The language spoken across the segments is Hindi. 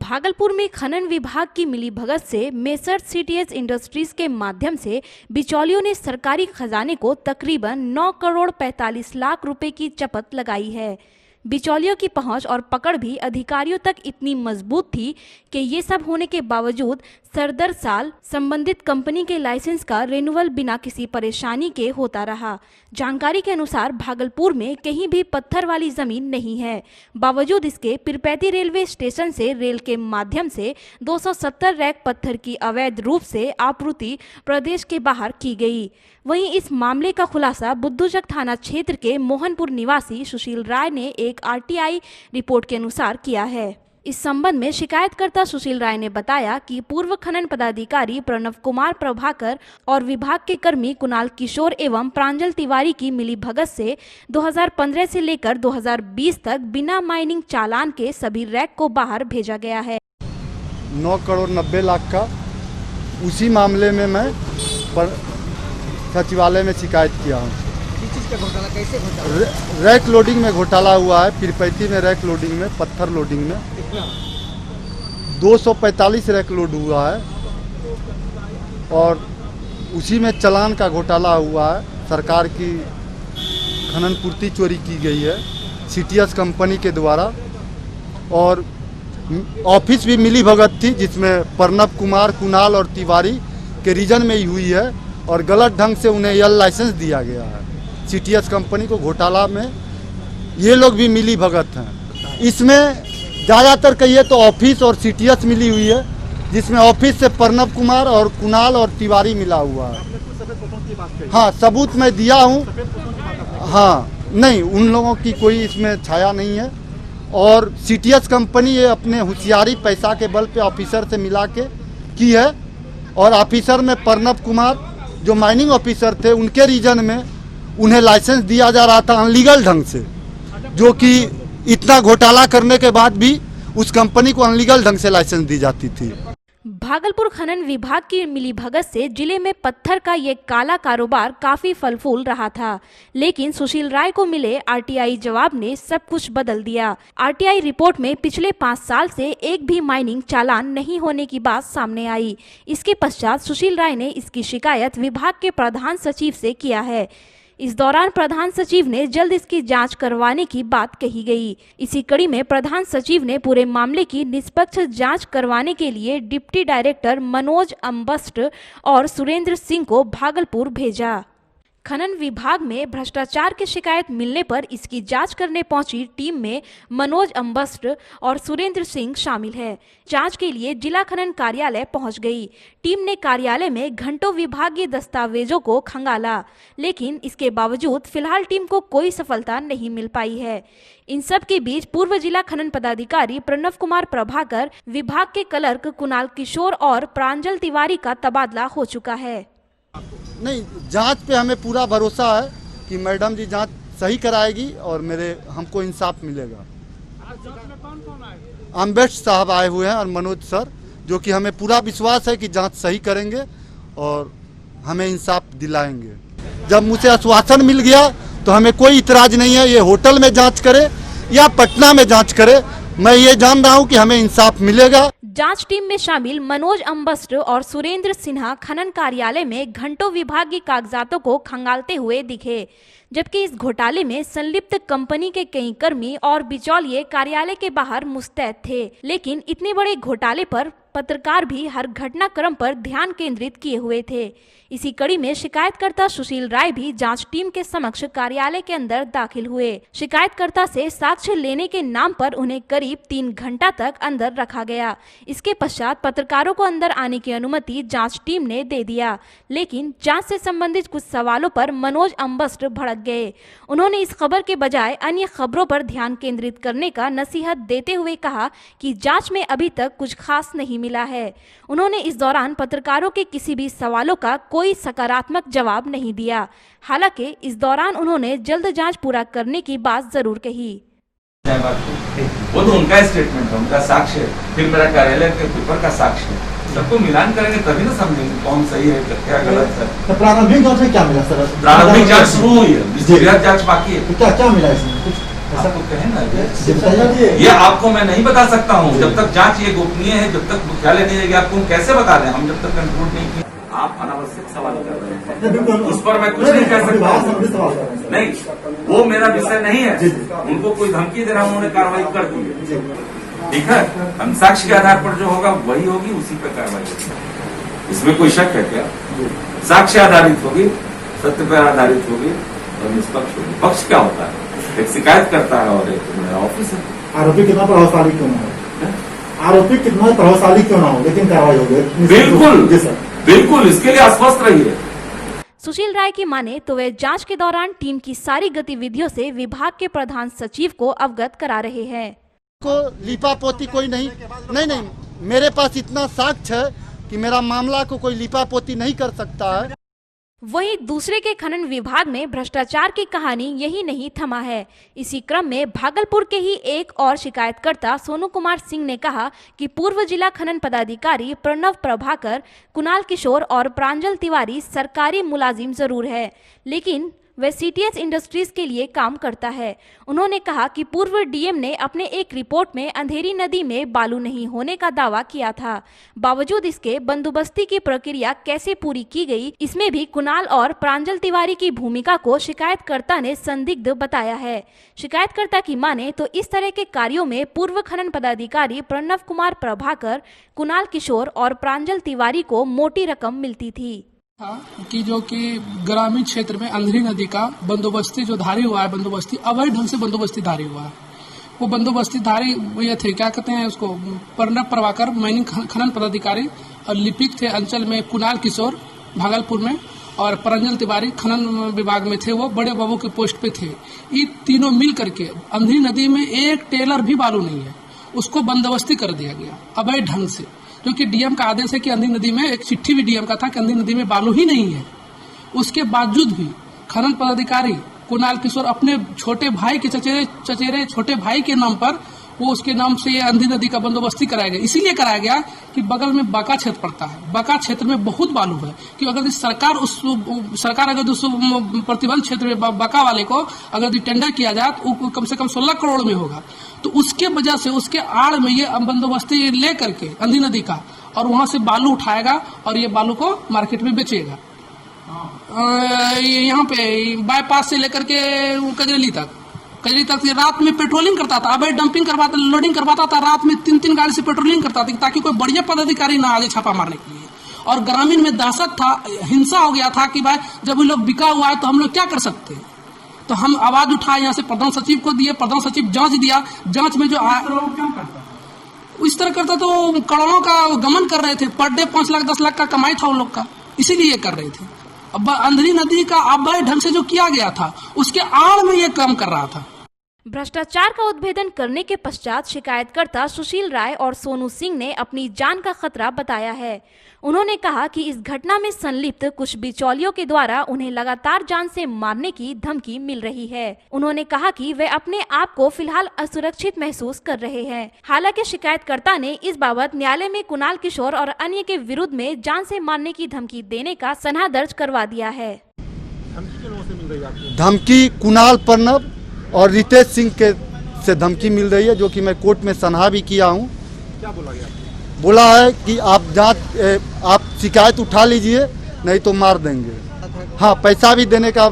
भागलपुर में खनन विभाग की मिलीभगत से मेसर्स सीटीएस इंडस्ट्रीज के माध्यम से बिचौलियों ने सरकारी खजाने को तकरीबन 9 करोड़ 45 लाख रुपए की चपत लगाई है। बिचौलियों की पहुंच और पकड़ भी अधिकारियों तक इतनी मजबूत थी कि ये सब होने के बावजूद सरदर साल संबंधित कंपनी के लाइसेंस का रिन्यूअल बिना किसी परेशानी के होता रहा। जानकारी के अनुसार भागलपुर में कहीं भी पत्थर वाली जमीन नहीं है। बावजूद इसके पीरपैंती रेलवे स्टेशन से रेल के माध्यम से 270 रैक पत्थर की अवैध रूप से आपूर्ति प्रदेश के बाहर की गई। वहीं इस मामले का खुलासा बुद्धूचक थाना क्षेत्र के मोहनपुर निवासी सुशील राय ने एक आरटीआई रिपोर्ट के अनुसार किया है। इस संबंध में शिकायतकर्ता सुशील राय ने बताया कि पूर्व खनन पदाधिकारी प्रणव कुमार प्रभाकर और विभाग के कर्मी कुणाल किशोर एवं प्रांजल तिवारी की मिलीभगत से 2015 से लेकर 2020 तक बिना माइनिंग चालान के सभी रैक को बाहर भेजा गया है। 9 करोड़ 90 लाख का उसी मामले में मैं सचिवालय में शिकायत किया हूँ। किस चीज़ का घोटाला, कैसे घोटाला? रैक लोडिंग में घोटाला हुआ है। पीरपैंती में रैक लोडिंग में, पत्थर लोडिंग में 245 रैक लोड हुआ है और उसी में चालान का घोटाला हुआ है। सरकार की खनन पूर्ति चोरी की गई है सीटीएस कंपनी के द्वारा और ऑफिस भी मिली भगत थी जिसमें प्रणव कुमार, कुणाल और तिवारी के रीजन में ही हुई है और गलत ढंग से उन्हें यल लाइसेंस दिया गया है। सीटीएस कंपनी को घोटाला में ये लोग भी मिली भगत हैं। इसमें ज़्यादातर कहिए तो ऑफिस और सीटीएस मिली हुई है, जिसमें ऑफिस से प्रणव कुमार और कुणाल और तिवारी मिला हुआ है। हाँ, सबूत मैं दिया हूँ। हाँ, नहीं, उन लोगों की कोई इसमें छाया नहीं है और सीटीएस कंपनी ये अपने होशियारी पैसा के बल पे ऑफिसर से मिला के की है और ऑफिसर में प्रणव कुमार जो माइनिंग ऑफिसर थे उनके रीजन में उन्हें लाइसेंस दिया जा रहा था अनलीगल ढंग से, जो कि इतना घोटाला करने के बाद भी उस कंपनी को अनलीगल ढंग से लाइसेंस दी जाती थी। भागलपुर खनन विभाग की मिलीभगत से जिले में पत्थर का ये काला कारोबार काफी फल फूल रहा था, लेकिन सुशील राय को मिले आरटीआई जवाब ने सब कुछ बदल दिया। आरटीआई रिपोर्ट में पिछले 5 साल से एक भी माइनिंग चालान नहीं होने की बात सामने आई। इसके पश्चात सुशील राय ने इसकी शिकायत विभाग के प्रधान सचिव से किया है। इस दौरान प्रधान सचिव ने जल्द इसकी जांच करवाने की बात कही गई। इसी कड़ी में प्रधान सचिव ने पूरे मामले की निष्पक्ष जांच करवाने के लिए डिप्टी डायरेक्टर मनोज अम्बस्ट और सुरेंद्र सिंह को भागलपुर भेजा। खनन विभाग में भ्रष्टाचार की शिकायत मिलने पर इसकी जांच करने पहुंची टीम में मनोज अम्बस्ट और सुरेंद्र सिंह शामिल है। जांच के लिए जिला खनन कार्यालय पहुंच गई। टीम ने कार्यालय में घंटों विभागीय दस्तावेजों को खंगाला, लेकिन इसके बावजूद फिलहाल टीम को कोई सफलता नहीं मिल पाई है। इन सब के बीच पूर्व जिला खनन पदाधिकारी प्रणव कुमार प्रभाकर, विभाग के क्लर्क कुणाल किशोर और प्रांजल तिवारी का तबादला हो चुका है। नहीं, जांच पे हमें पूरा भरोसा है कि मैडम जी जांच सही कराएगी और हमको इंसाफ मिलेगा। अम्बेस्ट साहब आए हुए हैं और मनोज सर, जो कि हमें पूरा विश्वास है कि जांच सही करेंगे और हमें इंसाफ दिलाएंगे। जब मुझे आश्वासन मिल गया तो हमें कोई इतराज नहीं है। ये होटल में जांच करे या पटना में जांच करे, मैं ये जान रहा हूँ कि हमें इंसाफ मिलेगा। जांच टीम में शामिल मनोज अम्बस्ट और सुरेंद्र सिन्हा खनन कार्यालय में घंटों विभागीय कागजातों को खंगालते हुए दिखे, जबकि इस घोटाले में संलिप्त कंपनी के कई कर्मी और बिचौलिए कार्यालय के बाहर मुस्तैद थे। लेकिन इतने बड़े घोटाले पर पत्रकार भी हर घटनाक्रम पर ध्यान केंद्रित किए हुए थे। इसी कड़ी में शिकायतकर्ता सुशील राय भी जांच टीम के समक्ष कार्यालय के अंदर दाखिल हुए। शिकायतकर्ता से साक्ष्य लेने के नाम पर उन्हें करीब 3 घंटा तक अंदर रखा गया। इसके पश्चात पत्रकारों को अंदर आने की अनुमति जांच टीम ने दे दिया, लेकिन जांच से संबंधित कुछ सवालों पर मनोज अम्बस्ट भड़क गए। उन्होंने इस खबर के बजाय अन्य खबरों पर ध्यान केंद्रित करने का नसीहत देते हुए कहा कि जांच में अभी तक कुछ खास नहीं मिला है। उन्होंने इस दौरान पत्रकारों के किसी भी सवालों का कोई सकारात्मक जवाब नहीं दिया। हालांकि इस दौरान उन्होंने जल्द जांच पूरा करने की बात जरूर कही। वो तो उनका स्टेटमेंट है, उनका साक्ष्य है, फिर मेरा कार्यालय के पेपर का साक्ष्य है। सबको मिलान करेंगे तभी ना समझेंगे कौन सही है क्या गलत है। तो प्रारंभिक जांच में क्या मिला सर? प्रारंभिक जांच शुरू हुई है, जांच बाकी है। तो क्या मिला इसमें? कुछ आप तो कहें ना, ये आपको मैं नहीं बता सकता हूँ जब तक जांच ये गोपनीय है, जब तक मुख्यालय नहीं जाएगी आपको हम कैसे बता दें, हम जब तक कंक्लूड नहीं किए। आप अनावश्यक सवाल कर रहे हैं, उस पर मैं कुछ नहीं कह सकता। नहीं, वो मेरा विषय नहीं है। उनको कोई धमकी दे रहा हूँ, उन्होंने कार्रवाई कर दी है, ठीक है। हम साक्ष्य के आधार पर जो होगा वही होगी, उसी पर कार्रवाई होगी। इसमें कोई शक है क्या? साक्ष्य आधारित होगी, सत्य पर आधारित होगी और निष्पक्ष होगी। पक्ष क्या होता है? एक शिकायत करता है और एक मेरा ऑफिस है। आरोपी कितना प्रभावशाली क्यों ना हो, आरोपी कितना प्रभावशाली क्यों ना हो, लेकिन कार्रवाई हो गई। बिल्कुल जी सर, बिल्कुल, इसके लिए आश्वस्त रहिए। सुशील राय की माने तो वे जांच के दौरान टीम की सारी गतिविधियों से विभाग के प्रधान सचिव को अवगत करा रहे हैं। को लिपापोती कोई नहीं, मेरे पास इतना साक्ष्य है कि मेरा मामला को कोई लिपापोती नहीं कर सकता है। वहीं दूसरे के खनन विभाग में भ्रष्टाचार की कहानी यही नहीं थमा है। इसी क्रम में भागलपुर के ही एक और शिकायतकर्ता सोनू कुमार सिंह ने कहा कि पूर्व जिला खनन पदाधिकारी प्रणव प्रभाकर, कुणाल किशोर और प्रांजल तिवारी सरकारी मुलाजिम जरूर है, लेकिन वह सीटीएस इंडस्ट्रीज के लिए काम करता है। उन्होंने कहा कि पूर्व डीएम ने अपने एक रिपोर्ट में अंधेरी नदी में बालू नहीं होने का दावा किया था। बावजूद इसके बंदोबस्ती की प्रक्रिया कैसे पूरी की गई, इसमें भी कुणाल और प्रांजल तिवारी की भूमिका को शिकायतकर्ता ने संदिग्ध बताया है। शिकायतकर्ता की माने तो इस तरह के कार्यों में पूर्व खनन पदाधिकारी प्रणव कुमार प्रभाकर, कुणाल किशोर और प्रांजल तिवारी को मोटी रकम मिलती थी। कि जो कि ग्रामीण क्षेत्र में अंधेरी नदी का बंदोबस्ती जो धारी हुआ है, बंदोबस्ती अवैध ढंग से बंदोबस्ती धारी हुआ है। वो बंदोबस्ती धारी ये थे, क्या कहते हैं उसको, प्रणव प्रभाकर माइनिंग खनन पदाधिकारी, और लिपिक थे अंचल में कुणाल किशोर भागलपुर में, और प्रांजल तिवारी खनन विभाग में थे, वो बड़े बाबू के पोस्ट पे थे। ये तीनों मिल करके अंधेरी नदी में एक टेलर भी बालू नहीं है, उसको बंदोबस्ती कर दिया गया अवैध ढंग से, क्योंकि डीएम का आदेश है कि अंधेरी नदी में, एक चिट्ठी भी डीएम का था कि अंधेरी नदी में बालू ही नहीं है। उसके बावजूद भी खनन पदाधिकारी कुणाल किशोर अपने छोटे भाई के चचेरे छोटे भाई के नाम पर, वो उसके नाम से अंधेरी नदी का बंदोबस्ती कराया गया। इसीलिए कराया गया कि बगल में बाका क्षेत्र पड़ता है, बाका क्षेत्र में बहुत बालू है, कि अगर सरकार अगर उस प्रतिबंध क्षेत्र में बाका वाले को अगर टेंडर किया जाए तो कम से कम 16 करोड़ में होगा। तो उसके वजह से उसके आड़ में ये बंदोबस्ती ले करके अंधेरी नदी का, और वहां से बालू उठाएगा और ये बालू को मार्केट में बेचेगा। यहाँ पे बाईपास से लेकर के कजरेली तक रात में पेट्रोलिंग करता था, अवैध डंपिंग करवाता, लोडिंग करवाता था, रात में 3-3 गाड़ी से पेट्रोलिंग करता था ताकि कोई बढ़िया पदाधिकारी ना आगे छापा मारने के लिए। और ग्रामीण में दहशत था, हिंसा हो गया था कि भाई जब वो लोग बिका हुआ है तो हम लोग क्या कर सकते हैं। तो हम आवाज उठाए, यहाँ से प्रधान सचिव को दिए, प्रधान सचिव जांच दिया, जांच में जो इस तरह करता तो करोड़ों का गमन कर रहे थे, पर डे 5 लाख 10 लाख का कमाई था उन लोग का, इसीलिए ये कर रहे थे। अब अंधेरी नदी का अवैध ढंग से जो किया गया था उसके आड़ में ये काम कर रहा था। भ्रष्टाचार का उद्भेदन करने के पश्चात शिकायतकर्ता सुशील राय और सोनू सिंह ने अपनी जान का खतरा बताया है। उन्होंने कहा कि इस घटना में संलिप्त कुछ बिचौलियों के द्वारा उन्हें लगातार जान से मारने की धमकी मिल रही है। उन्होंने कहा कि वे अपने आप को फिलहाल असुरक्षित महसूस कर रहे हैं। हालांकि शिकायतकर्ता ने इस बाबत न्यायालय में कुणाल किशोर और अन्य के विरुद्ध में जान से मारने की धमकी देने का सनहा दर्ज करवा दिया है। धमकी कुणाल, प्रणव और रितेश सिंह के से धमकी मिल रही है, जो कि मैं कोर्ट में सनहा भी किया हूँ। क्या बोला गया? बोला है कि आप शिकायत उठा लीजिए, नहीं तो मार देंगे। हाँ, पैसा भी देने का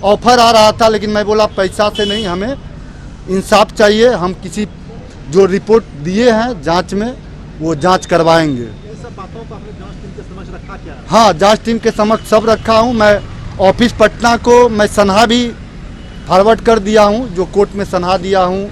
ऑफर आ रहा था, लेकिन मैं बोला पैसा से नहीं, हमें इंसाफ चाहिए। हम किसी जो रिपोर्ट दिए हैं जांच में, वो जांच करवाएंगे। सब बातों को आपने जांच टीम के समक्ष रखा क्या? हाँ, जांच टीम के समक्ष सब रखा हूँ। मैं ऑफिस पटना को मैं सनहा भी फॉरवर्ड कर दिया हूँ, जो कोर्ट में सनहा दिया हूँ